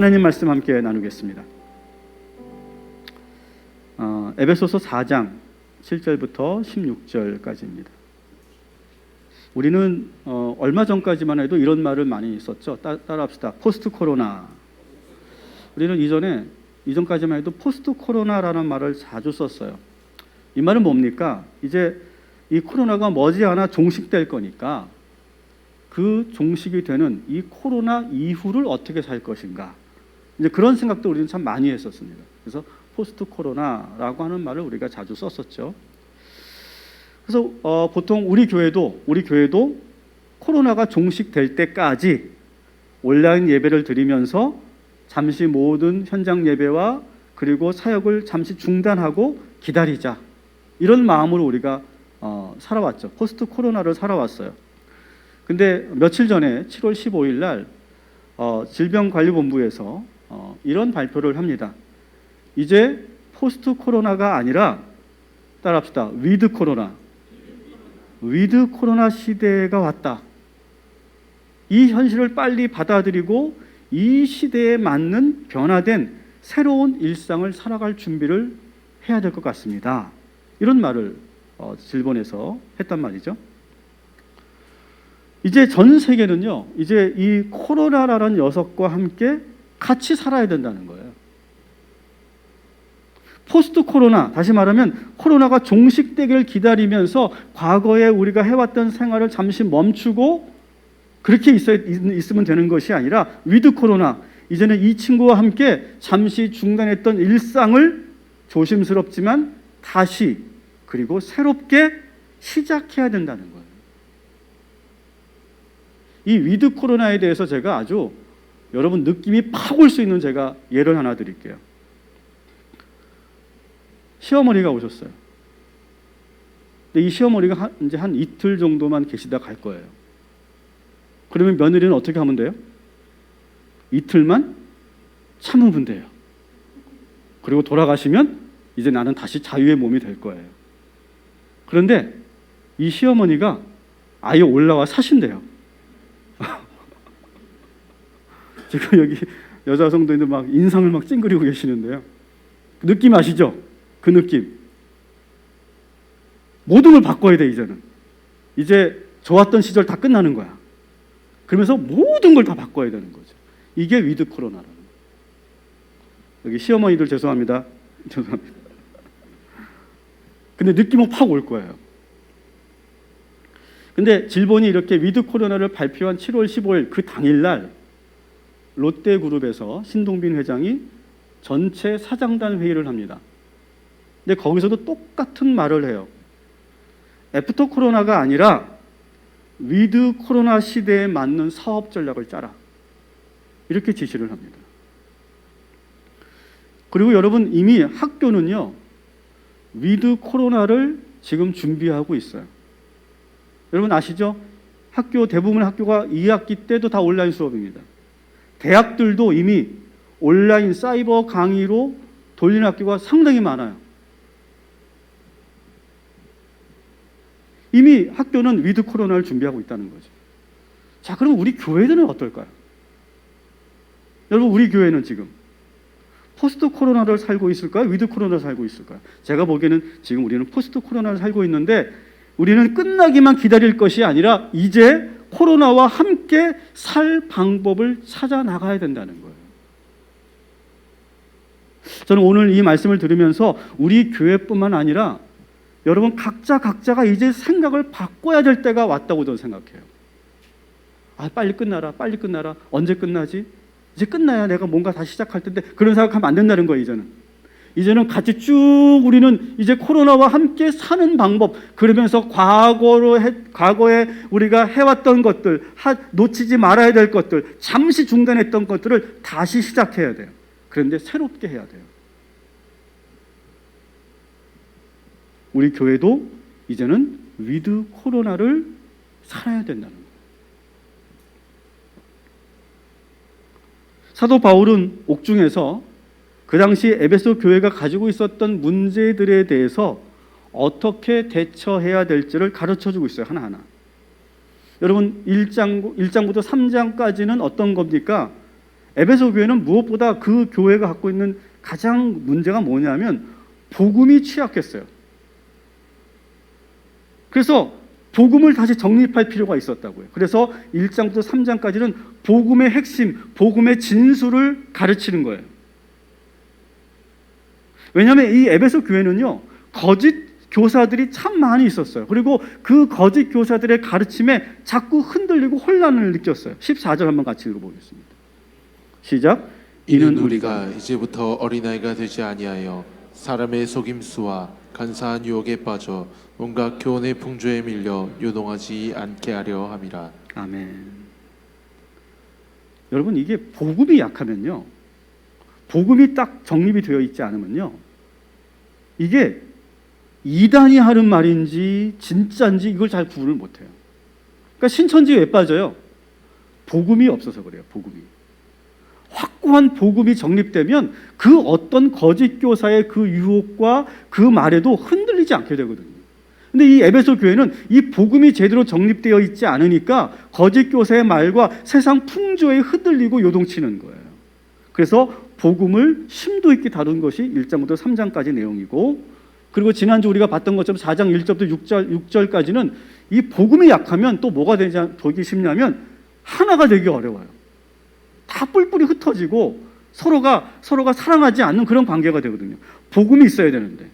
하나님 말씀 함께 나누겠습니다. 에베소서 4장 7절부터 16절까지입니다. 우리는 얼마 전까지만 해도 이런 말을 많이 썼죠. 따라합시다. 포스트 코로나. 우리는 이전까지만 해도 포스트 코로나라는 말을 자주 썼어요. 이 말은 뭡니까? 이제 이 코로나가 머지않아 종식될 거니까 그 종식이 되는 이 코로나 이후를 어떻게 살 것인가, 이제 그런 생각도 우리는 참 많이 했었습니다. 그래서 포스트 코로나라고 하는 말을 우리가 자주 썼었죠. 그래서 보통 우리 교회도 코로나가 종식될 때까지 온라인 예배를 드리면서 잠시 모든 현장 예배와 그리고 사역을 잠시 중단하고 기다리자, 이런 마음으로 우리가 살아왔죠. 포스트 코로나를 살아왔어요. 근데 며칠 전에 7월 15일 날 질병관리본부에서 이런 발표를 합니다. 이제 포스트 코로나가 아니라, 따라합시다, 위드 코로나 시대가 왔다. 이 현실을 빨리 받아들이고 이 시대에 맞는 변화된 새로운 일상을 살아갈 준비를 해야 될 것 같습니다. 이런 말을 질본에서 했단 말이죠. 이제 전 세계는요, 이제 이 코로나라는 녀석과 함께 같이 살아야 된다는 거예요. 포스트 코로나, 다시 말하면 코로나가 종식되기를 기다리면서 과거에 우리가 해왔던 생활을 잠시 멈추고 그렇게 있으면 되는 것이 아니라 위드 코로나, 이제는 이 친구와 함께 잠시 중단했던 일상을 조심스럽지만 다시 그리고 새롭게 시작해야 된다는 거예요. 이 위드 코로나에 대해서 제가 아주 여러분 느낌이 팍 올 수 있는 제가 예를 하나 드릴게요. 시어머니가 오셨어요. 근데 이 시어머니가 이제 한 이틀 정도만 계시다 갈 거예요. 그러면 며느리는 어떻게 하면 돼요? 이틀만 참으면 돼요. 그리고 돌아가시면 이제 나는 다시 자유의 몸이 될 거예요. 그런데 이 시어머니가 아예 올라와 사신대요. 지금 여기 여자 성도님들 막 인상을 막 찡그리고 계시는데요. 느낌 아시죠? 그 느낌. 모든 걸 바꿔야 돼. 이제 좋았던 시절 다 끝나는 거야. 그러면서 모든 걸 다 바꿔야 되는 거죠. 이게 위드 코로나라는 거예요. 여기 시어머니들 죄송합니다. 근데 느낌은 팍 올 거예요. 근데 질본이 이렇게 위드 코로나를 발표한 7월 15일 그 당일날 롯데그룹에서 신동빈 회장이 전체 사장단 회의를 합니다. 근데 거기서도 똑같은 말을 해요. 애프터 코로나가 아니라 위드 코로나 시대에 맞는 사업 전략을 짜라, 이렇게 지시를 합니다. 그리고 여러분, 이미 학교는요 위드 코로나를 지금 준비하고 있어요. 여러분 아시죠? 대부분 학교가 2학기 때도 다 온라인 수업입니다. 대학들도 이미 온라인 사이버 강의로 돌리는 학교가 상당히 많아요. 이미 학교는 위드 코로나를 준비하고 있다는 거죠. 자, 그럼 우리 교회들은 어떨까요? 여러분, 우리 교회는 지금 포스트 코로나를 살고 있을까요? 위드 코로나를 살고 있을까요? 제가 보기에는 지금 우리는 포스트 코로나를 살고 있는데, 우리는 끝나기만 기다릴 것이 아니라 이제 코로나와 함께 살 방법을 찾아 나가야 된다는 거예요. 저는 오늘 이 말씀을 들으면서 우리 교회뿐만 아니라 여러분 각자가 이제 생각을 바꿔야 될 때가 왔다고 저는 생각해요. 빨리 끝나라. 언제 끝나지? 이제 끝나야 내가 뭔가 다시 시작할 텐데, 그런 생각하면 안 된다는 거예요. 이제는 같이 쭉 우리는 이제 코로나와 함께 사는 방법, 그러면서 과거에 우리가 해왔던 것들, 놓치지 말아야 될 것들, 잠시 중단했던 것들을 다시 시작해야 돼요. 그런데 새롭게 해야 돼요. 우리 교회도 이제는 위드 코로나를 살아야 된다는 거예요. 사도 바울은 옥중에서 그 당시 에베소 교회가 가지고 있었던 문제들에 대해서 어떻게 대처해야 될지를 가르쳐주고 있어요. 하나하나. 여러분 1장부터 3장까지는 어떤 겁니까? 에베소 교회는 무엇보다 그 교회가 갖고 있는 가장 문제가 뭐냐면 복음이 취약했어요. 그래서 복음을 다시 정립할 필요가 있었다고요. 그래서 1장부터 3장까지는 복음의 핵심, 복음의 진수를 가르치는 거예요. 왜냐하면 이 에베소 교회는요, 거짓 교사들이 참 많이 있었어요. 그리고 그 거짓 교사들의 가르침에 자꾸 흔들리고 혼란을 느꼈어요. 14절 한번 같이 읽어보겠습니다. 시작. 이는 우리가 이제부터 어린아이가 되지 아니하여 사람의 속임수와 간사한 유혹에 빠져 온갖 교훈의 풍조에 밀려 요동하지 않게 하려 함이라. 아멘. 여러분, 이게 복음이 약하면요, 복음이 딱 정립이 되어 있지 않으면요, 이게 이단이 하는 말인지 진짜인지 이걸 잘 구분을 못해요. 그러니까 신천지에 왜 빠져요? 복음이 없어서 그래요. 복음이. 확고한 복음이 정립되면 그 어떤 거짓 교사의 그 유혹과 그 말에도 흔들리지 않게 되거든요. 근데 이 에베소 교회는 이 복음이 제대로 정립되어 있지 않으니까 거짓 교사의 말과 세상 풍조에 흔들리고 요동치는 거예요. 그래서 복음을 심도 있게 다룬 것이 1장부터 3장까지 내용이고, 그리고 지난주 우리가 봤던 것처럼 4장 1절부터 6절까지는 이 복음이 약하면 또 뭐가 되기 쉽냐면 하나가 되기 어려워요. 다 뿔뿔이 흩어지고 서로가 사랑하지 않는 그런 관계가 되거든요. 복음이 있어야 되는데.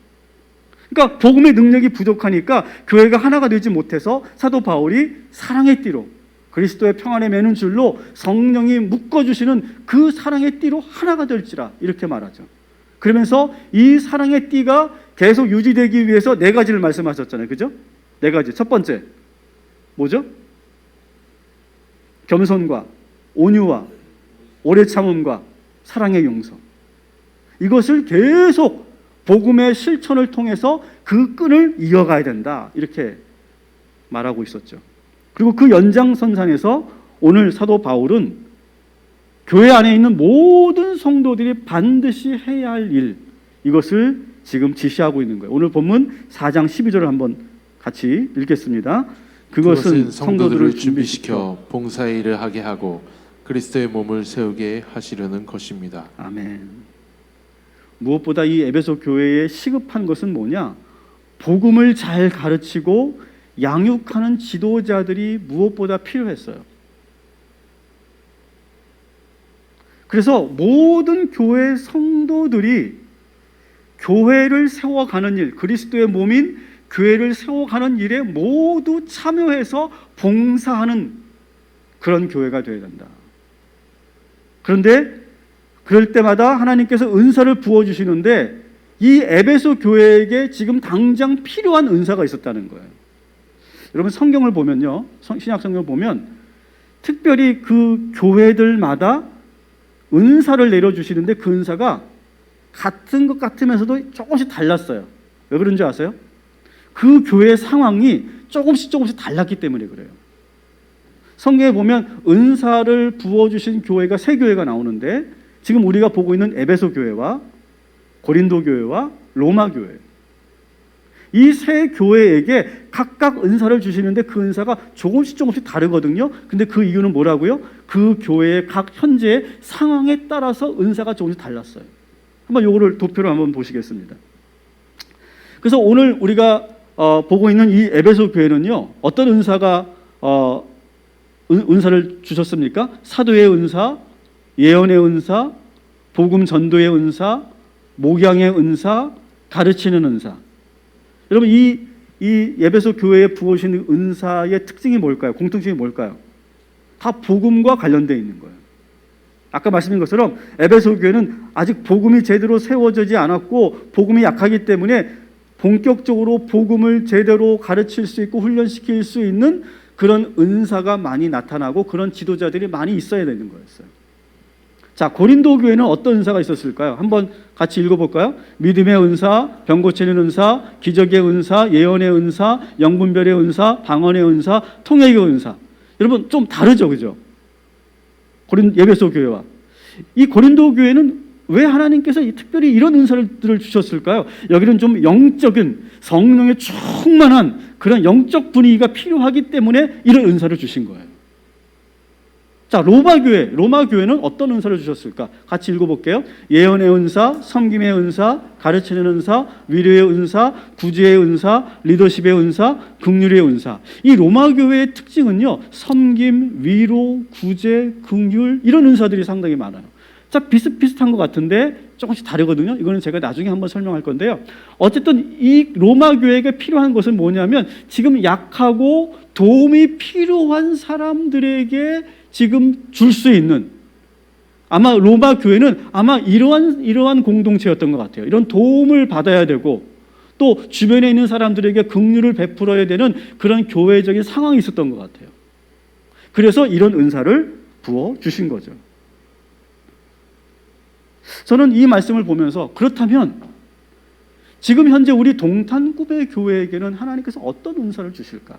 그러니까 복음의 능력이 부족하니까 교회가 하나가 되지 못해서 사도 바울이 사랑의 띠로, 그리스도의 평안에 매는 줄로 성령이 묶어주시는 그 사랑의 띠로 하나가 될지라, 이렇게 말하죠. 그러면서 이 사랑의 띠가 계속 유지되기 위해서 네 가지를 말씀하셨잖아요. 그죠? 네 가지. 첫 번째 뭐죠? 겸손과 온유와 오래 참음과 사랑의 용서. 이것을 계속 복음의 실천을 통해서 그 끈을 이어가야 된다, 이렇게 말하고 있었죠. 그리고 그 연장선상에서 오늘 사도 바울은 교회 안에 있는 모든 성도들이 반드시 해야 할 일, 이것을 지금 지시하고 있는 거예요. 오늘 본문 4장 12절을 한번 같이 읽겠습니다. 그것은 성도들을 준비시켜 봉사의 일을 하게 하고 그리스도의 몸을 세우게 하시려는 것입니다. 아멘. 무엇보다 이 에베소 교회에 시급한 것은 뭐냐? 복음을 잘 가르치고 양육하는 지도자들이 무엇보다 필요했어요. 그래서 모든 교회 성도들이 교회를 세워가는 일, 그리스도의 몸인 교회를 세워가는 일에 모두 참여해서 봉사하는 그런 교회가 되어야 된다. 그런데 그럴 때마다 하나님께서 은사를 부어주시는데 이 에베소 교회에게 지금 당장 필요한 은사가 있었다는 거예요. 여러분, 성경을 보면요, 신약 성경을 보면 특별히 그 교회들마다 은사를 내려주시는데 그 은사가 같은 것 같으면서도 조금씩 달랐어요. 왜 그런지 아세요? 그 교회의 상황이 조금씩 달랐기 때문에 그래요. 성경에 보면 은사를 부어주신 교회가 세 교회가 나오는데 지금 우리가 보고 있는 에베소 교회와 고린도 교회와 로마 교회, 이 세 교회에게 각각 은사를 주시는데 그 은사가 조금씩 다르거든요. 근데 그 이유는 뭐라고요? 그 교회의 각 현재의 상황에 따라서 은사가 조금씩 달랐어요. 한번 요거를 도표로 한번 보시겠습니다. 그래서 오늘 우리가 보고 있는 이 에베소 교회는요, 어떤 은사가 은사를 주셨습니까? 사도의 은사, 예언의 은사, 복음 전도의 은사, 목양의 은사, 가르치는 은사. 여러분, 이 에베소 교회에 부어주신 은사의 특징이 뭘까요? 공통점이 뭘까요? 다 복음과 관련되어 있는 거예요. 아까 말씀드린 것처럼 에베소 교회는 아직 복음이 제대로 세워지지 않았고 복음이 약하기 때문에 본격적으로 복음을 제대로 가르칠 수 있고 훈련시킬 수 있는 그런 은사가 많이 나타나고 그런 지도자들이 많이 있어야 되는 거였어요. 자, 고린도 교회는 어떤 은사가 있었을까요? 한번 같이 읽어볼까요? 믿음의 은사, 병 고치는 은사, 기적의 은사, 예언의 은사, 영분별의 은사, 방언의 은사, 통역의 은사. 여러분, 좀 다르죠, 그죠? 에베소 교회와 이 고린도 교회는 왜 하나님께서 특별히 이런 은사를 주셨을까요? 여기는 좀 영적인 성령의 충만한 그런 영적 분위기가 필요하기 때문에 이런 은사를 주신 거예요. 자, 로마 교회는 어떤 은사를 주셨을까? 같이 읽어볼게요. 예언의 은사, 섬김의 은사, 가르치는 은사, 위로의 은사, 구제의 은사, 리더십의 은사, 긍휼의 은사. 이 로마 교회의 특징은요, 섬김, 위로, 구제, 긍휼 이런 은사들이 상당히 많아요. 자, 비슷비슷한 것 같은데 조금씩 다르거든요. 이거는 제가 나중에 한번 설명할 건데요. 어쨌든 이 로마 교회에게 필요한 것은 뭐냐면 지금 약하고 도움이 필요한 사람들에게 지금 줄 수 있는, 아마 로마 교회는 아마 이러한 공동체였던 것 같아요. 이런 도움을 받아야 되고 또 주변에 있는 사람들에게 긍휼을 베풀어야 되는 그런 교회적인 상황이 있었던 것 같아요. 그래서 이런 은사를 부어 주신 거죠. 저는 이 말씀을 보면서 그렇다면 지금 현재 우리 동탄구배 교회에게는 하나님께서 어떤 은사를 주실까?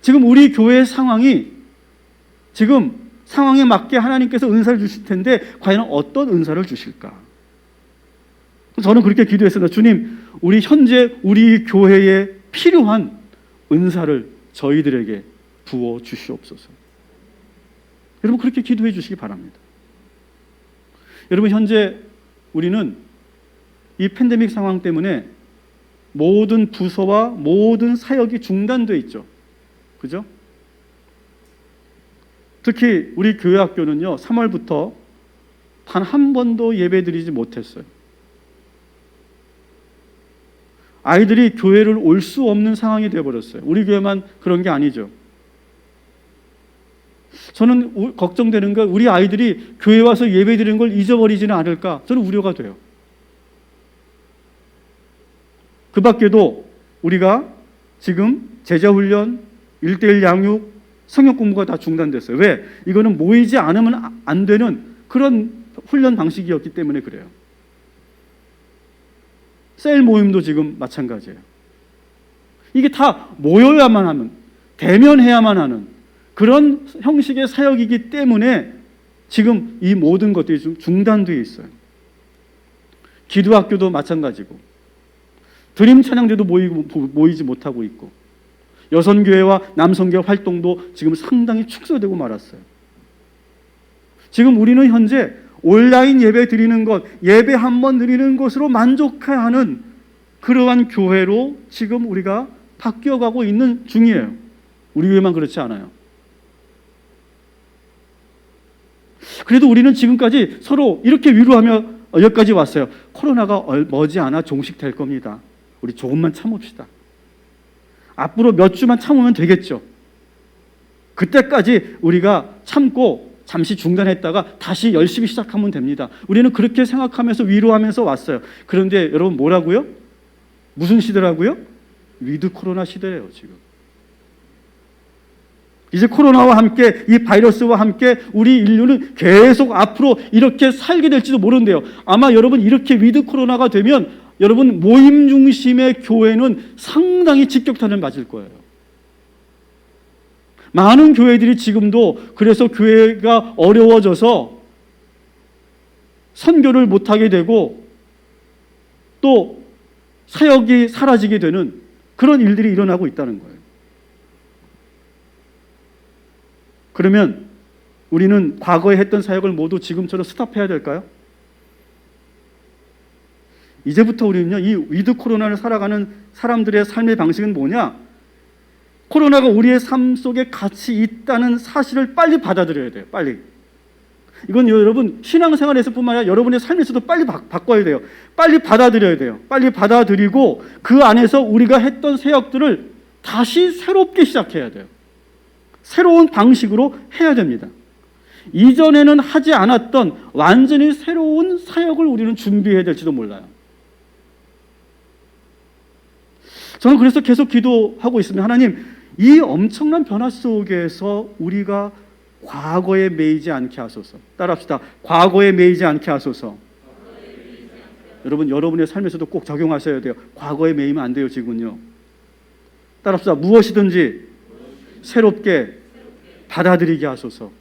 지금 우리 교회의 상황이 지금 상황에 맞게 하나님께서 은사를 주실 텐데 과연 어떤 은사를 주실까? 저는 그렇게 기도했습니다. 주님, 우리 현재 우리 교회에 필요한 은사를 저희들에게 부어 주시옵소서. 여러분 그렇게 기도해 주시기 바랍니다. 여러분 현재 우리는 이 팬데믹 상황 때문에 모든 부서와 모든 사역이 중단돼 있죠. 그죠? 특히 우리 교회 학교는요, 3월부터 단 한 번도 예배드리지 못했어요. 아이들이 교회를 올 수 없는 상황이 되어버렸어요. 우리 교회만 그런 게 아니죠. 저는 걱정되는 건 우리 아이들이 교회 와서 예배드리는 걸 잊어버리지는 않을까, 저는 우려가 돼요. 그 밖에도 우리가 지금 제자훈련, 1:1 양육, 성역 공부가 다 중단됐어요. 왜? 이거는 모이지 않으면 안 되는 그런 훈련 방식이었기 때문에 그래요. 셀 모임도 지금 마찬가지예요. 이게 다 모여야만 하는, 대면해야만 하는 그런 형식의 사역이기 때문에 지금 이 모든 것들이 좀 중단되어 있어요. 기도학교도 마찬가지고 드림 찬양제도 모이지 못하고 있고 여성교회와 남성교회 활동도 지금 상당히 축소되고 말았어요. 지금 우리는 현재 온라인 예배 드리는 것, 예배 한 번 드리는 것으로 만족해야 하는 그러한 교회로 지금 우리가 바뀌어가고 있는 중이에요. 우리 교회만 그렇지 않아요. 그래도 우리는 지금까지 서로 이렇게 위로하며 여기까지 왔어요. 코로나가 머지않아 종식될 겁니다. 우리 조금만 참읍시다. 앞으로 몇 주만 참으면 되겠죠. 그때까지 우리가 참고 잠시 중단했다가 다시 열심히 시작하면 됩니다. 우리는 그렇게 생각하면서 위로하면서 왔어요. 그런데 여러분 뭐라고요? 무슨 시대라고요? 위드 코로나 시대예요, 지금. 이제 코로나와 함께 이 바이러스와 함께 우리 인류는 계속 앞으로 이렇게 살게 될지도 모른대요. 아마 여러분 이렇게 위드 코로나가 되면 여러분 모임 중심의 교회는 상당히 직격탄을 맞을 거예요. 많은 교회들이 지금도 그래서 교회가 어려워져서 선교를 못하게 되고 또 사역이 사라지게 되는 그런 일들이 일어나고 있다는 거예요. 그러면 우리는 과거에 했던 사역을 모두 지금처럼 스탑해야 될까요? 이제부터 우리는요, 이 위드 코로나를 살아가는 사람들의 삶의 방식은 뭐냐? 코로나가 우리의 삶 속에 같이 있다는 사실을 빨리 받아들여야 돼요. 빨리. 이건 여러분 신앙생활에서뿐만 아니라 여러분의 삶에서도 빨리 바꿔야 돼요. 빨리 받아들여야 돼요. 빨리 받아들이고 그 안에서 우리가 했던 사역들을 다시 새롭게 시작해야 돼요. 새로운 방식으로 해야 됩니다. 이전에는 하지 않았던 완전히 새로운 사역을 우리는 준비해야 될지도 몰라요. 저는 그래서 계속 기도하고 있습니다. 하나님, 이 엄청난 변화 속에서 우리가 과거에 매이지 않게 하소서. 따라합시다. 과거에 매이지 않게 하소서. 여러분, 여러분의 삶에서도 꼭 적용하셔야 돼요. 과거에 매이면 안 돼요, 지금은요. 따라합시다. 무엇이든지 새롭게 받아들이게 하소서.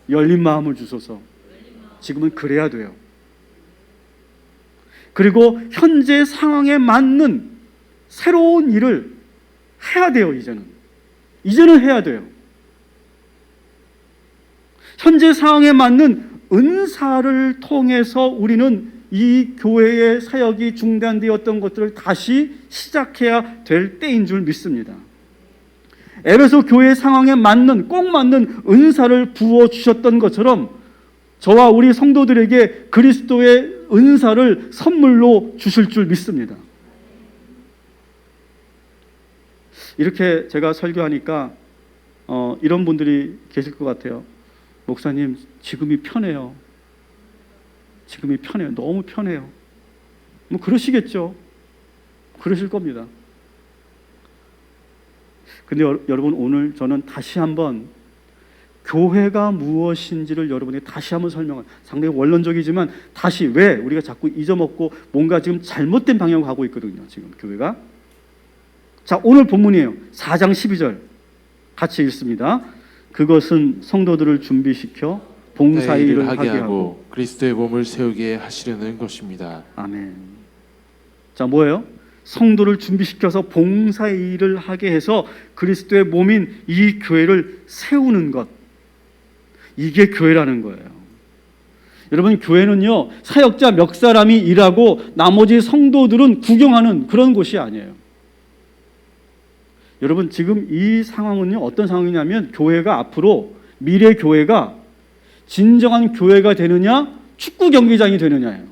열린 마음을 주소서. 지금은 그래야 돼요. 그리고 현재 상황에 맞는 새로운 일을 해야 돼요, 이제는. 이제는 해야 돼요. 현재 상황에 맞는 은사를 통해서 우리는 이 교회의 사역이 중단되었던 것들을 다시 시작해야 될 때인 줄 믿습니다. 에베소 교회 상황에 맞는 꼭 맞는 은사를 부어 주셨던 것처럼 저와 우리 성도들에게 그리스도의 은사를 선물로 주실 줄 믿습니다. 이렇게 제가 설교하니까 이런 분들이 계실 것 같아요. 목사님, 지금이 편해요. 지금이 편해요. 너무 편해요. 뭐 그러시겠죠. 그러실 겁니다. 근데 여러분, 오늘 저는 다시 한번 교회가 무엇인지를 여러분에게 다시 한번 설명을, 상당히 원론적이지만 다시, 왜 우리가 자꾸 잊어먹고 뭔가 지금 잘못된 방향으로 가고 있거든요. 지금 교회가. 자, 오늘 본문이에요. 4장 12절 같이 읽습니다. 그것은 성도들을 준비시켜 봉사의 일을 하게 하고 그리스도의 몸을 세우게 하시려는 것입니다. 아멘. 자, 뭐예요? 성도를 준비시켜서 봉사의 일을 하게 해서 그리스도의 몸인 이 교회를 세우는 것, 이게 교회라는 거예요. 여러분, 교회는요, 사역자 몇 사람이 일하고 나머지 성도들은 구경하는 그런 곳이 아니에요. 여러분, 지금 이 상황은요, 어떤 상황이냐면 교회가 앞으로, 미래 교회가 진정한 교회가 되느냐, 축구 경기장이 되느냐예요.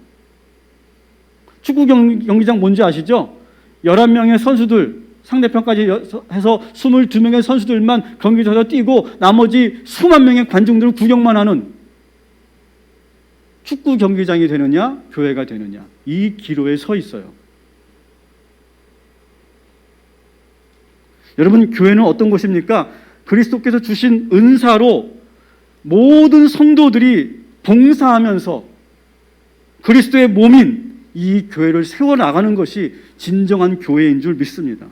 축구 경기장 뭔지 아시죠? 11명의 선수들, 상대편까지 해서 22명의 선수들만 경기장에서 뛰고 나머지 수만 명의 관중들을 구경만 하는 축구 경기장이 되느냐, 교회가 되느냐, 이 기로에 서 있어요. 여러분, 교회는 어떤 곳입니까? 그리스도께서 주신 은사로 모든 성도들이 봉사하면서 그리스도의 몸인 이 교회를 세워나가는 것이 진정한 교회인 줄 믿습니다.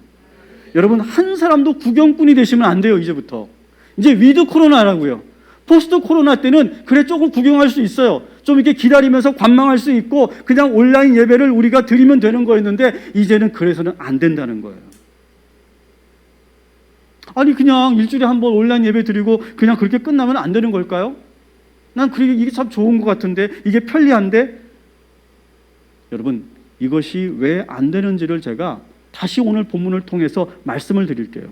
여러분, 한 사람도 구경꾼이 되시면 안 돼요. 이제부터. 이제 위드 코로나라고요. 포스트 코로나 때는 그래 조금 구경할 수 있어요. 좀 이렇게 기다리면서 관망할 수 있고 그냥 온라인 예배를 우리가 드리면 되는 거였는데 이제는 그래서는 안 된다는 거예요. 아니, 그냥 일주일에 한 번 온라인 예배 드리고 그냥 그렇게 끝나면 안 되는 걸까요? 난 그게 이게 참 좋은 것 같은데, 이게 편리한데. 여러분, 이것이 왜 안 되는지를 제가 다시 오늘 본문을 통해서 말씀을 드릴게요.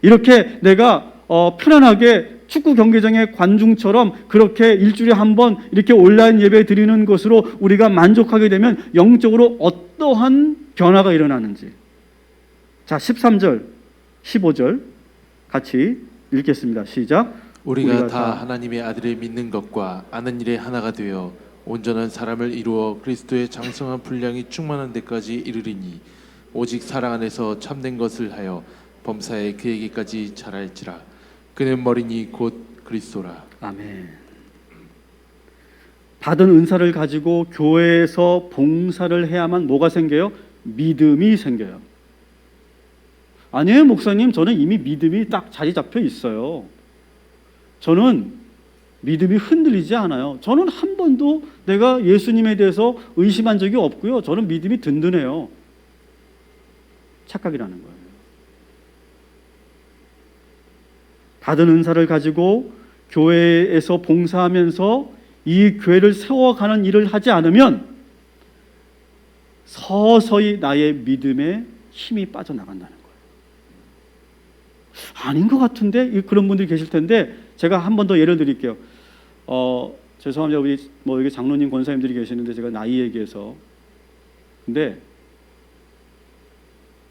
이렇게 내가 편안하게 축구 경기장의 관중처럼 그렇게 일주일에 한 번 이렇게 온라인 예배 드리는 것으로 우리가 만족하게 되면 영적으로 어떠한 변화가 일어나는지. 자, 13절 15절 같이 읽겠습니다. 시작. 우리가 다 하나님의 아들을 믿는 것과 아는 일에 하나가 되어 온전한 사람을 이루어 그리스도의 장성한 분량이 충만한 데까지 이르리니 오직 사랑 안에서 참된 것을 하여 범사에 그에게까지 자랄지라. 그는 머리니 곧 그리스도라. 아멘. 받은 은사를 가지고 교회에서 봉사를 해야만 뭐가 생겨요? 믿음이 생겨요. 아니에요, 목사님. 저는 이미 믿음이 딱 자리 잡혀 있어요. 저는 믿음이 흔들리지 않아요. 저는 한 번도 내가 예수님에 대해서 의심한 적이 없고요. 저는 믿음이 든든해요. 착각이라는 거예요. 받은 은사를 가지고 교회에서 봉사하면서 이 교회를 세워가는 일을 하지 않으면 서서히 나의 믿음에 힘이 빠져나간다는 거예요. 아닌 것 같은데? 그런 분들이 계실 텐데 제가 한 번 더 예를 드릴게요. 죄송합니다. 우리 여기 장로님, 권사님들이 계시는데 제가 나이 얘기해서. 근데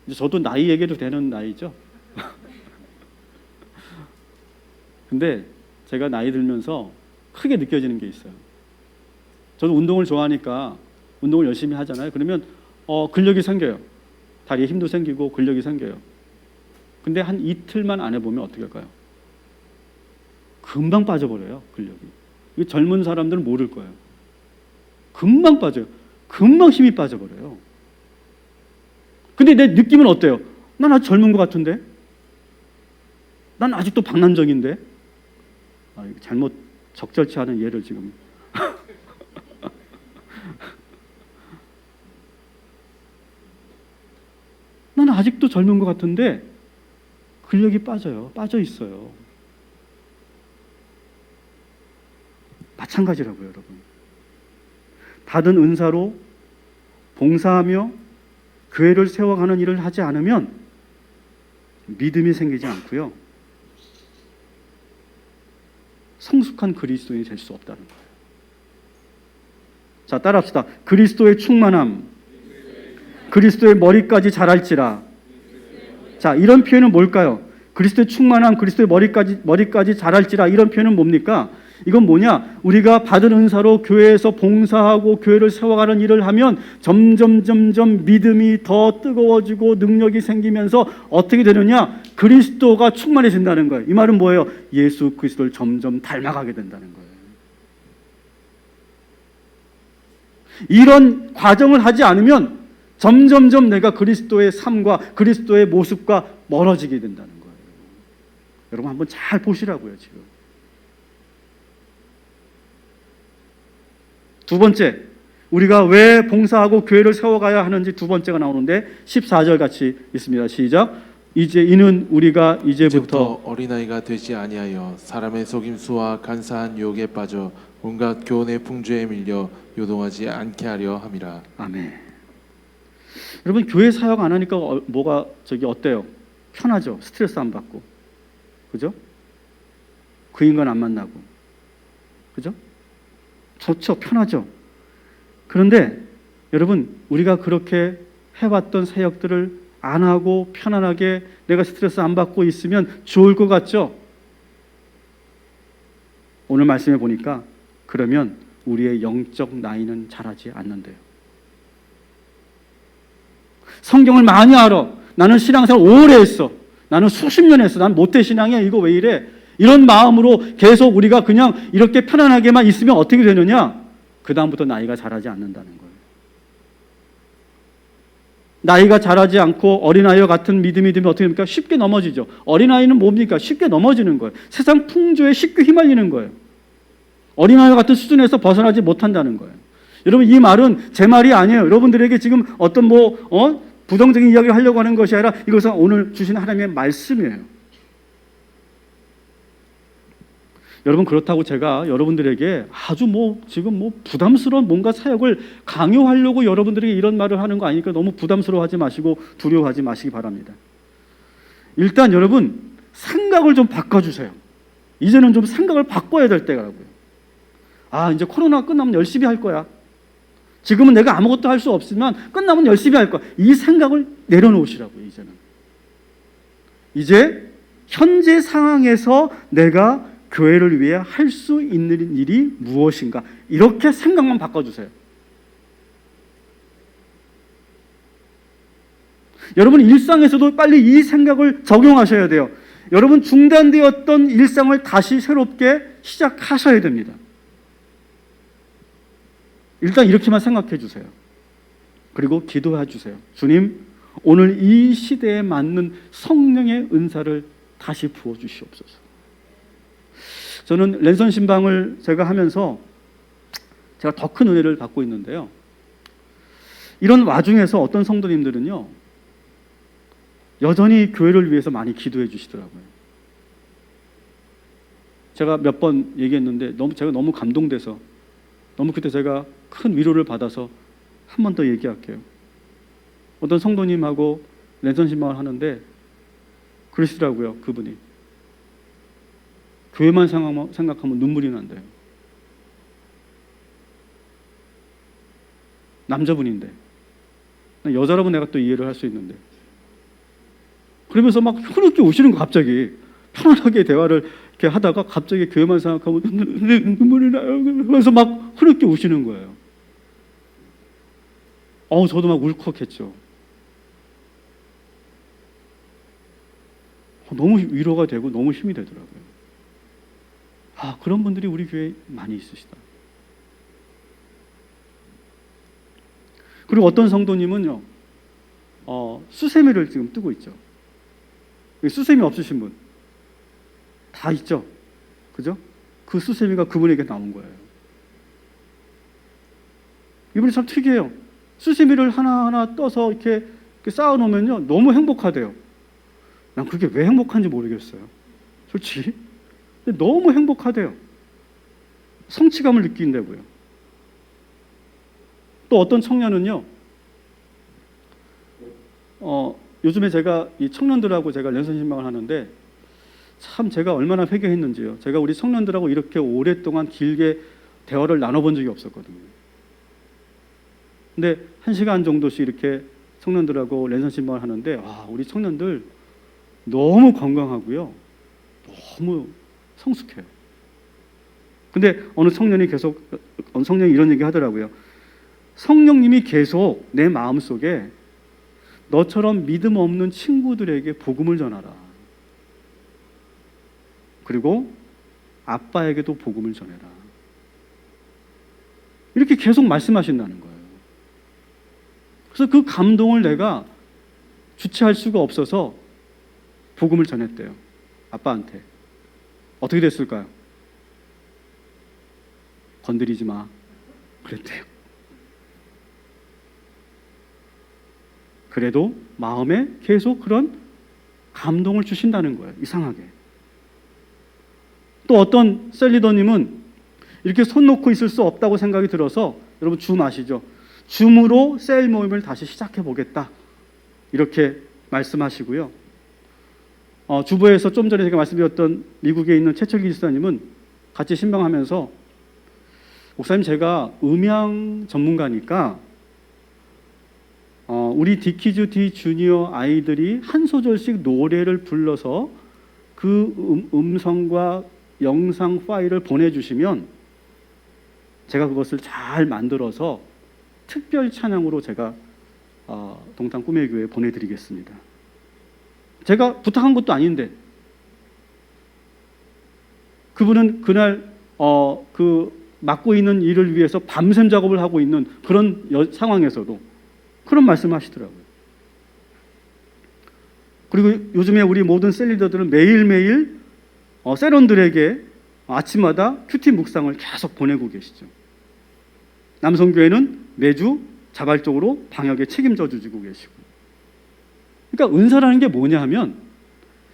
이제 저도 나이 얘기해도 되는 나이죠. 근데 제가 나이 들면서 크게 느껴지는 게 있어요. 저도 운동을 좋아하니까 운동을 열심히 하잖아요. 그러면 근력이 생겨요. 다리에 힘도 생기고 근력이 생겨요. 근데 한 이틀만 안 해보면 어떻게 할까요? 금방 빠져버려요, 근력이. 이거 젊은 사람들은 모를 거예요. 금방 빠져요. 금방 힘이 빠져버려요. 근데 내 느낌은 어때요? 난 아직 젊은 것 같은데? 난 아직도 방랑적인데? 잘못 적절치 않은 예를 지금. 난 아직도 젊은 것 같은데 근력이 빠져요. 빠져 있어요. 마찬가지라고요, 여러분. 받은 은사로 봉사하며 교회를 세워가는 일을 하지 않으면 믿음이 생기지 않고요, 성숙한 그리스도인이 될 수 없다는 거예요. 자, 따라합시다. 그리스도의 충만함, 그리스도의 머리까지 자랄지라. 자, 이런 표현은 뭘까요? 그리스도의 충만함, 그리스도의 머리까지 자랄지라. 이런 표현은 뭡니까? 이건 뭐냐? 우리가 받은 은사로 교회에서 봉사하고 교회를 세워가는 일을 하면 점점 믿음이 더 뜨거워지고 능력이 생기면서 어떻게 되느냐? 그리스도가 충만해진다는 거예요. 이 말은 뭐예요? 예수 그리스도를 점점 닮아가게 된다는 거예요. 이런 과정을 하지 않으면 점점 내가 그리스도의 삶과 그리스도의 모습과 멀어지게 된다는 거예요. 여러분 한번 잘 보시라고요, 지금. 두 번째, 우리가 왜 봉사하고 교회를 세워가야 하는지 두 번째가 나오는데 14절 같이 있습니다. 시작. 이제 이는 우리가 이제부터 어린아이가 되지 아니하여 사람의 속임수와 간사한 유혹에 빠져 온갖 교훈의 풍조에 밀려 요동하지 않게 하려 함이라. 아멘. 여러분 교회 사역 안 하니까 뭐가 어때요? 편하죠. 스트레스 안 받고, 그죠? 그 인간 안 만나고, 그죠? 좋죠. 편하죠. 그런데 여러분 우리가 그렇게 해왔던 사역들을 안 하고 편안하게 내가 스트레스 안 받고 있으면 좋을 것 같죠? 오늘 말씀해 보니까 그러면 우리의 영적 나이는 자라지 않는데요. 성경을 많이 알아. 나는 신앙생활 오래 했어. 나는 수십 년 했어. 난 모태신앙이야. 이거 왜 이래? 이런 마음으로 계속 우리가 그냥 이렇게 편안하게만 있으면 어떻게 되느냐? 그 다음부터 나이가 자라지 않는다는 거예요. 나이가 자라지 않고 어린아이와 같은 믿음이 되면 어떻게 됩니까? 쉽게 넘어지죠. 어린아이는 뭡니까? 쉽게 넘어지는 거예요. 세상 풍조에 쉽게 휘말리는 거예요. 어린아이와 같은 수준에서 벗어나지 못한다는 거예요. 여러분 이 말은 제 말이 아니에요. 여러분들에게 지금 어떤 부정적인 이야기를 하려고 하는 것이 아니라 이것은 오늘 주신 하나님의 말씀이에요. 여러분 그렇다고 제가 여러분들에게 아주 지금 부담스러운 뭔가 사역을 강요하려고 여러분들에게 이런 말을 하는 거 아니니까 너무 부담스러워하지 마시고 두려워하지 마시기 바랍니다. 일단 여러분 생각을 좀 바꿔주세요. 이제는 좀 생각을 바꿔야 될 때라고요. 아, 이제 코로나 끝나면 열심히 할 거야. 지금은 내가 아무것도 할 수 없지만 끝나면 열심히 할 거야. 이 생각을 내려놓으시라고요. 이제 현재 상황에서 내가 교회를 위해 할 수 있는 일이 무엇인가, 이렇게 생각만 바꿔주세요. 여러분 일상에서도 빨리 이 생각을 적용하셔야 돼요. 여러분 중단되었던 일상을 다시 새롭게 시작하셔야 됩니다. 일단 이렇게만 생각해 주세요. 그리고 기도해 주세요. 주님, 오늘 이 시대에 맞는 성령의 은사를 다시 부어 주시옵소서. 저는 랜선 신방을 제가 하면서 제가 더 큰 은혜를 받고 있는데요. 이런 와중에서 어떤 성도님들은요, 여전히 교회를 위해서 많이 기도해 주시더라고요. 제가 몇 번 얘기했는데 제가 너무 감동돼서 그때 제가 큰 위로를 받아서 한 번 더 얘기할게요. 어떤 성도님하고 랜선 신방을 하는데 그러시더라고요. 그분이 교회만 생각하면 눈물이 난대요. 남자분인데 여자라면 내가 또 이해를 할 수 있는데, 그러면서 막 흐르게 우시는 거, 갑자기 편안하게 대화를 이렇게 하다가 갑자기 교회만 생각하면 눈물이 나요. 그래서 막 흐르게 우시는 거예요. 저도 막 울컥했죠. 너무 위로가 되고 너무 힘이 되더라고요. 그런 분들이 우리 교회에 많이 있으시다. 그리고 어떤 성도님은요, 수세미를 지금 뜨고 있죠. 수세미 없으신 분 다 있죠, 그죠? 그 수세미가 그분에게 나온 거예요. 이분이 참 특이해요. 수세미를 하나하나 떠서 이렇게 쌓아놓으면요, 너무 행복하대요. 난 그게 왜 행복한지 모르겠어요, 솔직히. 근데 너무 행복하대요. 성취감을 느낀다고요. 또 어떤 청년은요, 요즘에 제가 이 청년들하고 제가 랜선 신방을 하는데 참 제가 얼마나 회개했는지요. 제가 우리 청년들하고 이렇게 오랫동안 길게 대화를 나눠본 적이 없었거든요. 근데 1시간 정도씩 이렇게 청년들하고 랜선 신방을 하는데 와, 우리 청년들 너무 건강하고요. 너무 성숙해요. 근데 어느 청년이 이런 얘기 하더라고요. 성령님이 계속 내 마음속에 너처럼 믿음 없는 친구들에게 복음을 전하라. 그리고 아빠에게도 복음을 전해라. 이렇게 계속 말씀하신다는 거예요. 그래서 그 감동을 내가 주체할 수가 없어서 복음을 전했대요. 아빠한테. 어떻게 됐을까요? 건드리지 마. 그랬대요. 그래도 마음에 계속 그런 감동을 주신다는 거예요. 이상하게. 또 어떤 셀리더님은 이렇게 손 놓고 있을 수 없다고 생각이 들어서, 여러분 줌 아시죠? 줌으로 셀 모임을 다시 시작해 보겠다. 이렇게 말씀하시고요. 주보에서 좀 전에 제가 말씀드렸던 미국에 있는 최철기 지사님은 같이 신방하면서 목사님, 제가 음향 전문가니까 우리 디키즈 디 주니어 아이들이 한 소절씩 노래를 불러서 그 음성과 영상 파일을 보내주시면 제가 그것을 잘 만들어서 특별 찬양으로 제가 동탄 꿈의 교회에 보내드리겠습니다. 제가 부탁한 것도 아닌데 그분은 그날 그 맡고 있는 일을 위해서 밤샘 작업을 하고 있는 그런 상황에서도 그런 말씀하시더라고요. 그리고 요즘에 우리 모든 셀리더들은 매일매일 세런들에게 아침마다 큐티 묵상을 계속 보내고 계시죠. 남성교회는 매주 자발적으로 방역에 책임져 주시고 계시고. 그러니까 은사라는 게 뭐냐 하면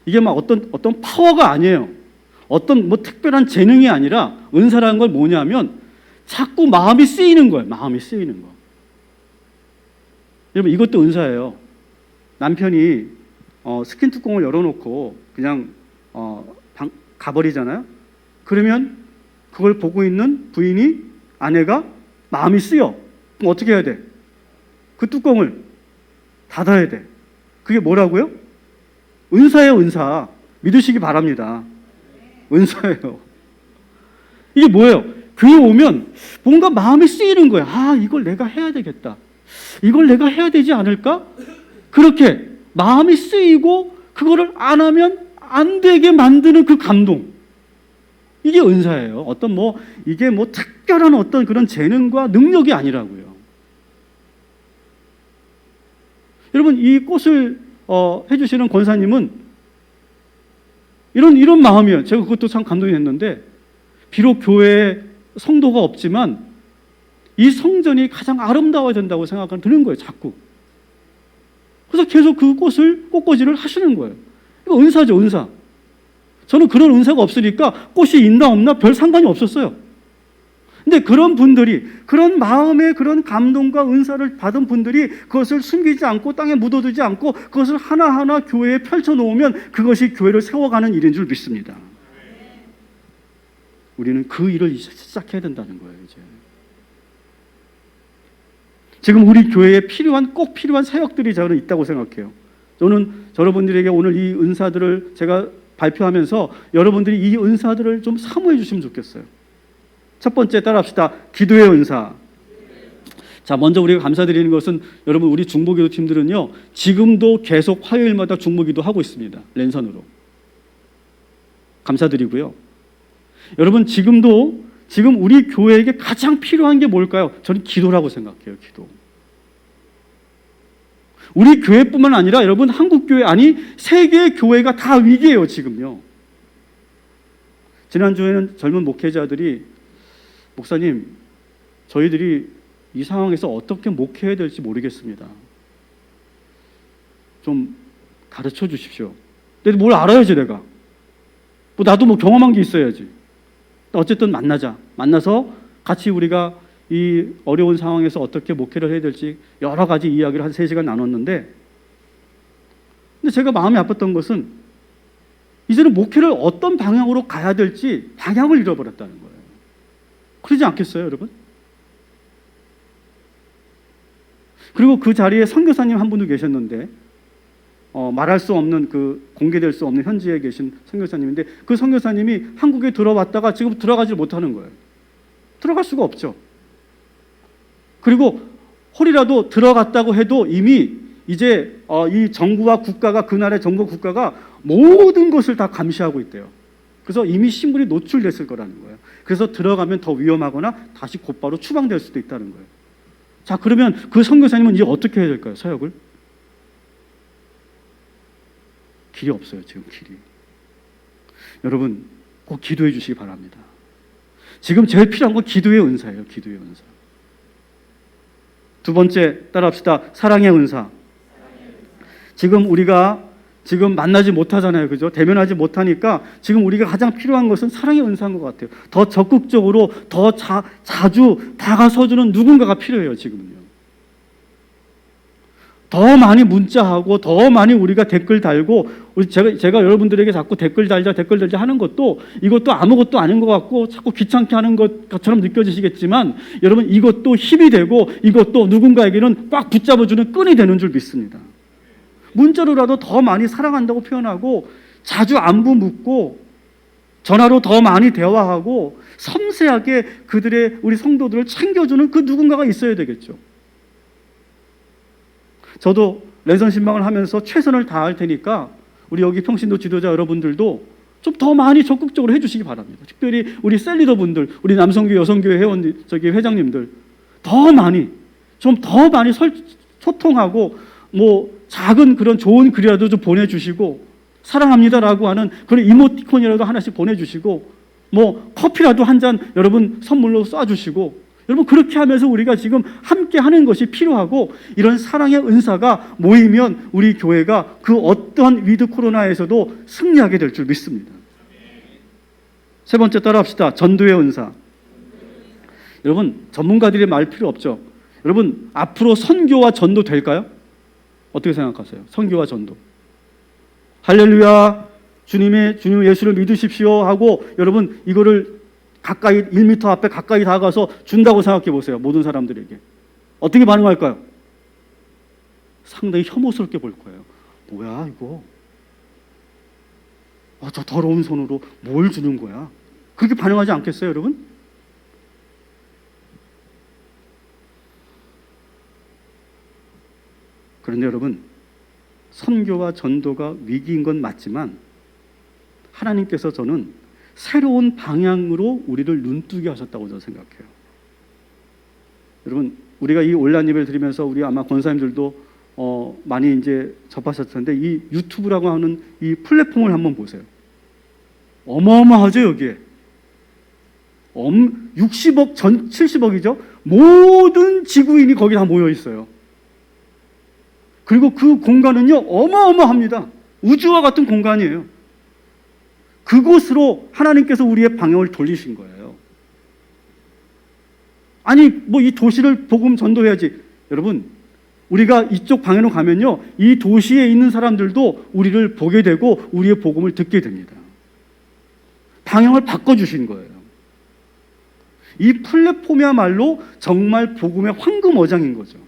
이게 막 어떤 파워가 아니에요. 어떤 뭐 특별한 재능이 아니라 은사라는 걸 뭐냐 하면 자꾸 마음이 쓰이는 거예요. 마음이 쓰이는 거. 여러분, 이것도 은사예요. 남편이 스킨 뚜껑을 열어놓고 그냥 가버리잖아요. 그러면 그걸 보고 있는 부인이, 아내가 마음이 쓰여. 그럼 어떻게 해야 돼? 그 뚜껑을 닫아야 돼. 그게 뭐라고요? 은사예요, 은사. 믿으시기 바랍니다. 은사예요. 이게 뭐예요? 교회 오면 뭔가 마음이 쓰이는 거예요. 아, 이걸 내가 해야 되겠다. 이걸 내가 해야 되지 않을까? 그렇게 마음이 쓰이고 그거를 안 하면 안 되게 만드는 그 감동. 이게 은사예요. 이게 특별한 어떤 그런 재능과 능력이 아니라고요. 여러분, 이 꽃을 해주시는 권사님은 이런 마음이에요. 제가 그것도 참 감동이 됐는데, 비록 교회에 성도가 없지만 이 성전이 가장 아름다워야 된다고 생각이 드는 거예요. 자꾸. 그래서 계속 그 꽃꽂이를 하시는 거예요. 이거 은사죠, 은사. 저는 그런 은사가 없으니까 꽃이 있나 없나 별 상관이 없었어요. 근데 그런 분들이, 그런 마음의 그런 감동과 은사를 받은 분들이 그것을 숨기지 않고 땅에 묻어두지 않고 그것을 하나하나 교회에 펼쳐놓으면 그것이 교회를 세워가는 일인 줄 믿습니다. 우리는 그 일을 시작해야 된다는 거예요, 이제. 지금 우리 교회에 꼭 필요한 사역들이 저는 있다고 생각해요. 저는 여러분들에게 오늘 이 은사들을 제가 발표하면서 여러분들이 이 은사들을 좀 사모해 주시면 좋겠어요. 첫 번째, 따라합시다. 기도의 은사. 자, 먼저 우리가 감사드리는 것은, 여러분, 우리 중보기도 팀들은요, 지금도 계속 화요일마다 중보기도 하고 있습니다. 랜선으로. 감사드리고요. 여러분, 지금 우리 교회에게 가장 필요한 게 뭘까요? 저는 기도라고 생각해요. 기도. 우리 교회뿐만 아니라 여러분, 한국교회, 아니 세계 교회가 다 위기예요, 지금요. 지난주에는 젊은 목회자들이, 목사님, 저희들이 이 상황에서 어떻게 목회해야 될지 모르겠습니다. 좀 가르쳐 주십시오. 뭘 알아야지, 내가. 나도 경험한 게 있어야지. 어쨌든 만나자. 만나서 같이 우리가 이 어려운 상황에서 어떻게 목회를 해야 될지 여러 가지 이야기를 한 3시간 나눴는데, 근데 제가 마음이 아팠던 것은 이제는 목회를 어떤 방향으로 가야 될지 방향을 잃어버렸다는 거예요. 그러지 않겠어요, 여러분? 그리고 그 자리에 선교사님 한 분도 계셨는데, 말할 수 없는 그 공개될 수 없는 현지에 계신 선교사님인데, 그 선교사님이 한국에 들어왔다가 지금 들어가지 못하는 거예요. 들어갈 수가 없죠. 그리고 홀이라도 들어갔다고 해도 이미 이제 이 정부와 국가가, 그날의 정부 국가가 모든 것을 다 감시하고 있대요. 그래서 이미 신분이 노출됐을 거라는 거예요. 그래서 들어가면 더 위험하거나 다시 곧바로 추방될 수도 있다는 거예요. 자, 그러면 그 선교사님은 이제 어떻게 해야 될까요? 사역을? 길이 없어요, 지금 길이. 여러분, 꼭 기도해 주시기 바랍니다. 지금 제일 필요한 건 기도의 은사예요, 기도의 은사. 두 번째, 따라합시다. 사랑의 은사. 지금 우리가 지금 만나지 못하잖아요, 그죠? 대면하지 못하니까 지금 우리가 가장 필요한 것은 사랑의 은사인 것 같아요. 더 적극적으로, 더 자주 다가서주는 누군가가 필요해요, 지금은요. 더 많이 문자하고, 더 많이 우리가 댓글 달고, 제가 여러분들에게 자꾸 댓글 달자 하는 것도, 이것도 아무것도 아닌 것 같고 자꾸 귀찮게 하는 것처럼 느껴지시겠지만, 여러분, 이것도 힘이 되고, 이것도 누군가에게는 꽉 붙잡아주는 끈이 되는 줄 믿습니다. 문자로라도 더 많이 사랑한다고 표현하고, 자주 안부 묻고, 전화로 더 많이 대화하고, 섬세하게 우리 성도들을 챙겨주는 그 누군가가 있어야 되겠죠. 저도 랜선 신방을 하면서 최선을 다할 테니까 우리 여기 평신도 지도자 여러분들도 좀 더 많이 적극적으로 해주시기 바랍니다. 특별히 우리 셀리더분들, 우리 남성교회, 여성교회 회장님들 더 많이 소통하고, 뭐 작은 그런 좋은 글이라도 좀 보내주시고, 사랑합니다라고 하는 그런 이모티콘이라도 하나씩 보내주시고, 뭐 커피라도 한 잔 여러분 선물로 쏴주시고, 여러분, 그렇게 하면서 우리가 지금 함께 하는 것이 필요하고, 이런 사랑의 은사가 모이면 우리 교회가 그 어떤 위드 코로나에서도 승리하게 될 줄 믿습니다. 세 번째, 따라합시다. 전도의 은사. 여러분, 전문가들이 말 필요 없죠. 여러분, 앞으로 선교와 전도 될까요? 어떻게 생각하세요? 선교와 전도. 할렐루야, 주님 예수를 믿으십시오 하고, 여러분, 이거를 가까이 1m 앞에 가까이 다가가서 준다고 생각해 보세요. 모든 사람들에게 어떻게 반응할까요? 상당히 혐오스럽게 볼 거예요. 뭐야 이거? 저 더러운 손으로 뭘 주는 거야? 그렇게 반응하지 않겠어요, 여러분? 그런데 여러분, 선교와 전도가 위기인 건 맞지만 하나님께서 저는 새로운 방향으로 우리를 눈뜨게 하셨다고 저는 생각해요. 여러분, 우리가 이 온라인 예배를 드리면서 우리 아마 권사님들도 많이 이제 접하셨을 텐데, 이 유튜브라고 하는 이 플랫폼을 한번 보세요. 어마어마하죠, 여기에. 60억, 70억이죠. 모든 지구인이 거기 다 모여 있어요. 그리고 그 공간은요, 어마어마합니다. 우주와 같은 공간이에요. 그곳으로 하나님께서 우리의 방향을 돌리신 거예요. 아니, 뭐 이 도시를 복음 전도해야지. 여러분, 우리가 이쪽 방향으로 가면요, 이 도시에 있는 사람들도 우리를 보게 되고 우리의 복음을 듣게 됩니다. 방향을 바꿔주신 거예요. 이 플랫폼이야말로 정말 복음의 황금어장인 거죠.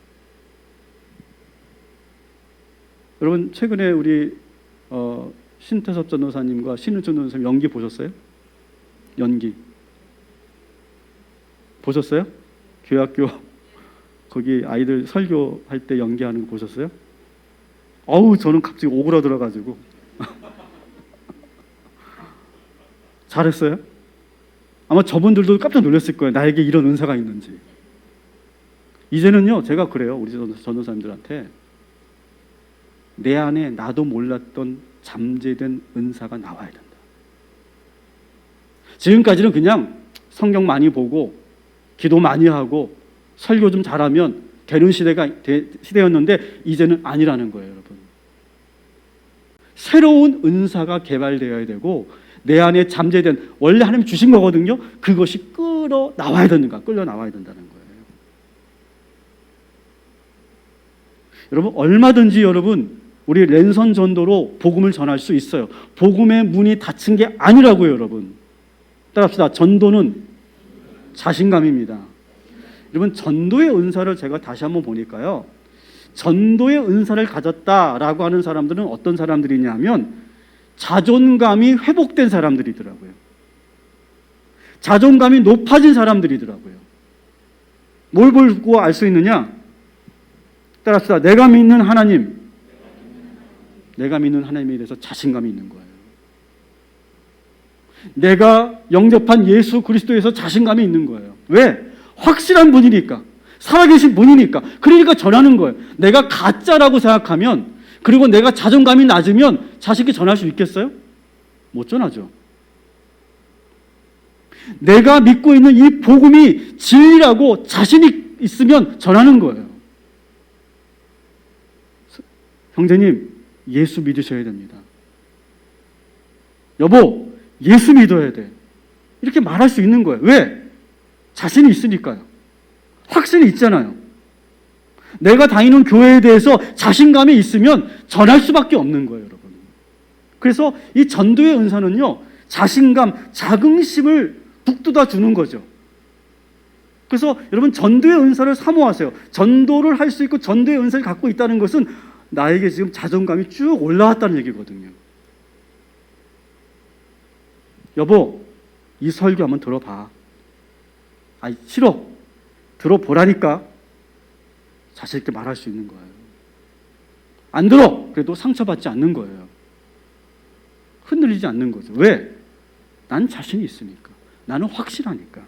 여러분, 최근에 우리 신태섭 전도사님과 신은철 전도사님 연기 보셨어요? 연기 보셨어요? 교회학교 거기 아이들 설교할 때 연기하는 거 보셨어요? 저는 갑자기 오그라들어가지고 잘했어요? 아마 저분들도 깜짝 놀랐을 거예요. 나에게 이런 은사가 있는지. 이제는요, 제가 그래요. 우리 전도사님들한테 내 안에 나도 몰랐던 잠재된 은사가 나와야 된다. 지금까지는 그냥 성경 많이 보고 기도 많이 하고 설교 좀 잘하면 되는 시대였는데, 이제는 아니라는 거예요, 여러분. 새로운 은사가 개발되어야 되고, 내 안에 잠재된 원래 하나님 주신 거거든요. 그것이 끌어 나와야 된다는 거예요. 여러분 얼마든지 여러분 우리 랜선 전도로 복음을 전할 수 있어요. 복음의 문이 닫힌 게 아니라고요, 여러분. 따라합시다. 전도는 자신감입니다. 여러분 전도의 은사를 제가 다시 한번 보니까요. 전도의 은사를 가졌다라고 하는 사람들은 어떤 사람들이냐면 자존감이 회복된 사람들이더라고요. 자존감이 높아진 사람들이더라고요. 뭘 보고 알 수 있느냐? 따라합시다. 내가 믿는 하나님에 대해서 자신감이 있는 거예요. 내가 영접한 예수 그리스도에서 자신감이 있는 거예요. 왜? 확실한 분이니까. 살아계신 분이니까. 그러니까 전하는 거예요. 내가 가짜라고 생각하면, 그리고 내가 자존감이 낮으면 자식이 전할 수 있겠어요? 못 전하죠. 내가 믿고 있는 이 복음이 진리라고 자신이 있으면 전하는 거예요. 형제님, 예수 믿으셔야 됩니다. 여보, 예수 믿어야 돼. 이렇게 말할 수 있는 거예요. 왜? 자신이 있으니까요. 확신이 있잖아요. 내가 다니는 교회에 대해서 자신감이 있으면 전할 수밖에 없는 거예요, 여러분. 그래서 이 전도의 은사는요, 자신감, 자긍심을 북돋아 주는 거죠. 그래서 여러분 전도의 은사를 사모하세요. 전도를 할 수 있고 전도의 은사를 갖고 있다는 것은 나에게 지금 자존감이 쭉 올라왔다는 얘기거든요. 여보, 이 설교 한번 들어봐. 아이, 싫어. 들어보라니까. 자신 있게 말할 수 있는 거예요. 안 들어. 그래도 상처받지 않는 거예요. 흔들리지 않는 거죠. 왜? 난 자신이 있으니까. 나는 확실하니까.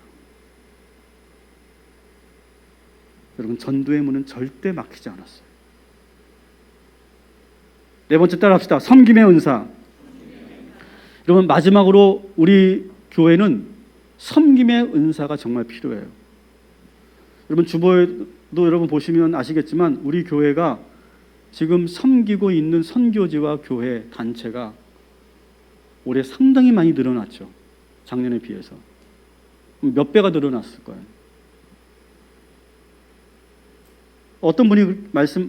여러분, 전도의 문은 절대 막히지 않았어요. 네 번째 따라합시다. 섬김의 은사. 여러분, 마지막으로 우리 교회는 섬김의 은사가 정말 필요해요. 여러분, 주보에도 여러분 보시면 아시겠지만 우리 교회가 지금 섬기고 있는 선교지와 교회 단체가 올해 상당히 많이 늘어났죠. 작년에 비해서. 몇 배가 늘어났을 거예요. 어떤 분이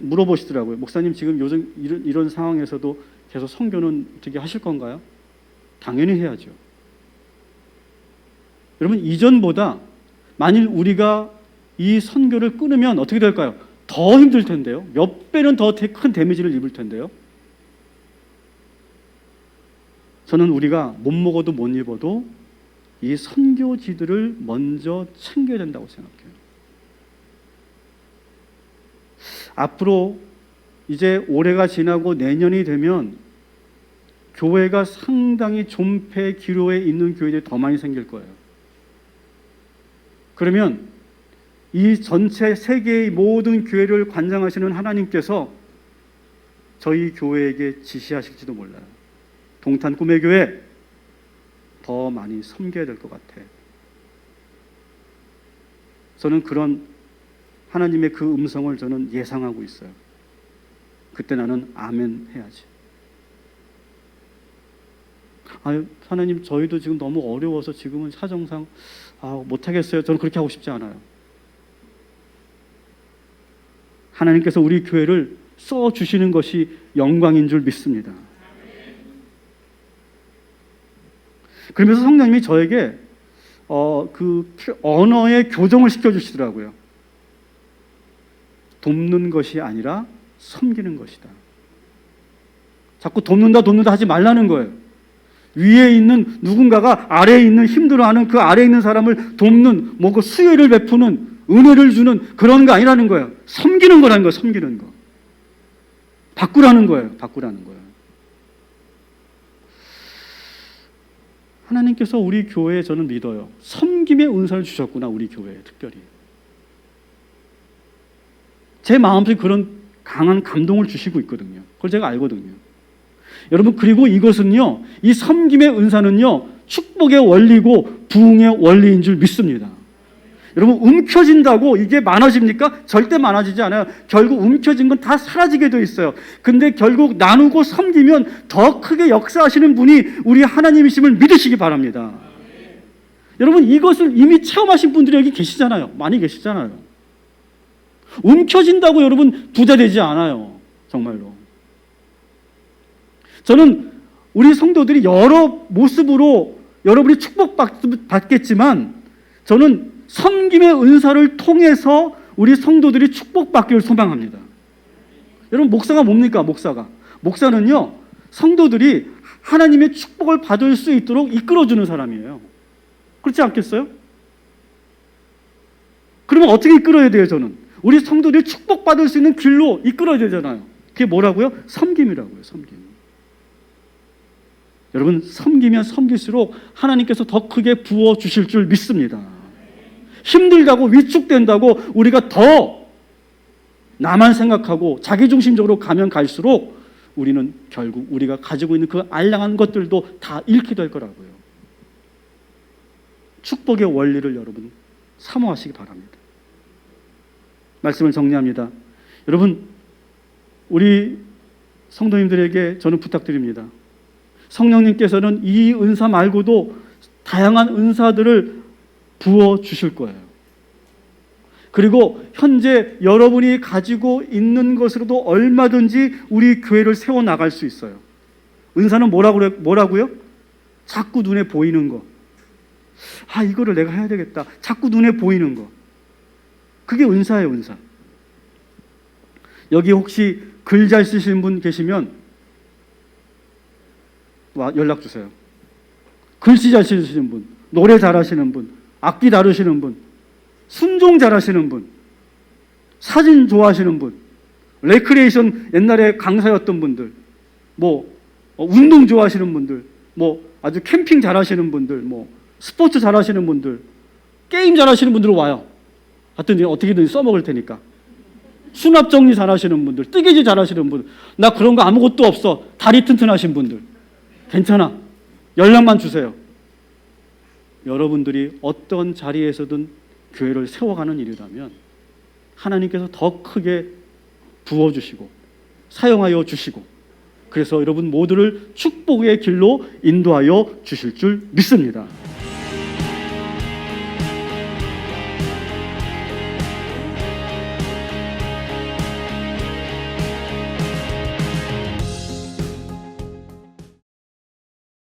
물어보시더라고요. 목사님, 지금 요즘 이런 상황에서도 계속 선교는 어떻게 하실 건가요? 당연히 해야죠. 여러분, 이전보다 만일 우리가 이 선교를 끊으면 어떻게 될까요? 더 힘들 텐데요. 몇 배는 더 큰 데미지를 입을 텐데요. 저는 우리가 못 먹어도 못 입어도 이 선교지들을 먼저 챙겨야 된다고 생각해요. 앞으로 이제 올해가 지나고 내년이 되면 교회가 상당히 존폐 기로에 있는 교회들이 더 많이 생길 거예요. 그러면 이 전체 세계의 모든 교회를 관장하시는 하나님께서 저희 교회에게 지시하실지도 몰라요. 동탄 꿈의 교회 더 많이 섬겨야 될 것 같아. 저는 그런 하나님의 그 음성을 저는 예상하고 있어요. 그때 나는 아멘 해야지. 아유, 하나님, 저희도 지금 너무 어려워서 지금은 사정상 못하겠어요. 저는 그렇게 하고 싶지 않아요. 하나님께서 우리 교회를 써주시는 것이 영광인 줄 믿습니다. 그러면서 성령님이 저에게 그 언어의 교정을 시켜주시더라고요. 돕는 것이 아니라 섬기는 것이다. 자꾸 돕는다 하지 말라는 거예요. 위에 있는 누군가가 아래에 있는 힘들어하는 그 아래에 있는 사람을 돕는 그 수혜를 베푸는 은혜를 주는 그런 거 아니라는 거예요. 섬기는 거라는 거예요. 섬기는 거. 바꾸라는 거예요. 하나님께서 우리 교회에 저는 믿어요. 섬김의 은사를 주셨구나, 우리 교회에 특별히. 제 마음속에 그런 강한 감동을 주시고 있거든요. 그걸 제가 알거든요. 여러분, 그리고 이것은요, 이 섬김의 은사는요, 축복의 원리고 부흥의 원리인 줄 믿습니다. 여러분, 움켜진다고 이게 많아집니까? 절대 많아지지 않아요. 결국 움켜진 건 다 사라지게 돼 있어요. 근데 결국 나누고 섬기면 더 크게 역사하시는 분이 우리 하나님이심을 믿으시기 바랍니다. 여러분, 이것을 이미 체험하신 분들이 여기 계시잖아요. 많이 계시잖아요. 움켜진다고 여러분 부자 되지 않아요. 정말로. 저는 우리 성도들이 여러 모습으로 여러분이 축복받겠지만 저는 섬김의 은사를 통해서 우리 성도들이 축복받기를 소망합니다. 여러분, 목사가 뭡니까? 목사는요, 성도들이 하나님의 축복을 받을 수 있도록 이끌어주는 사람이에요. 그렇지 않겠어요? 그러면 어떻게 이끌어야 돼요? 저는 우리 성도들이 축복받을 수 있는 길로 이끌어야 되잖아요. 그게 뭐라고요? 섬김이라고요. 섬김. 여러분, 섬기면 섬길수록 하나님께서 더 크게 부어주실 줄 믿습니다. 힘들다고 위축된다고 우리가 더 나만 생각하고 자기중심적으로 가면 갈수록 우리는 결국 우리가 가지고 있는 그 알량한 것들도 다 잃게 될 거라고요. 축복의 원리를 여러분 사모하시기 바랍니다. 말씀을 정리합니다. 여러분, 우리 성도님들에게 저는 부탁드립니다. 성령님께서는 이 은사 말고도 다양한 은사들을 부어주실 거예요. 그리고 현재 여러분이 가지고 있는 것으로도 얼마든지 우리 교회를 세워나갈 수 있어요. 은사는 뭐라고요? 자꾸 눈에 보이는 거. 이거를 내가 해야 되겠다. 자꾸 눈에 보이는 거. 그게 은사예요, 은사. 여기 혹시 글 잘 쓰시는 분 계시면 연락 주세요. 글씨 잘 쓰시는 분, 노래 잘하시는 분, 악기 다루시는 분, 순종 잘하시는 분, 사진 좋아하시는 분, 레크레이션 옛날에 강사였던 분들, 운동 좋아하시는 분들, 아주 캠핑 잘하시는 분들, 스포츠 잘하시는 분들, 게임 잘하시는 분들 와요. 하여튼 어떻게든 써먹을 테니까. 수납 정리 잘하시는 분들, 뜨개질 잘하시는 분들, 나 그런 거 아무것도 없어. 다리 튼튼하신 분들, 괜찮아. 연락만 주세요. 여러분들이 어떤 자리에서든 교회를 세워가는 일이라면 하나님께서 더 크게 부어주시고 사용하여 주시고, 그래서 여러분 모두를 축복의 길로 인도하여 주실 줄 믿습니다.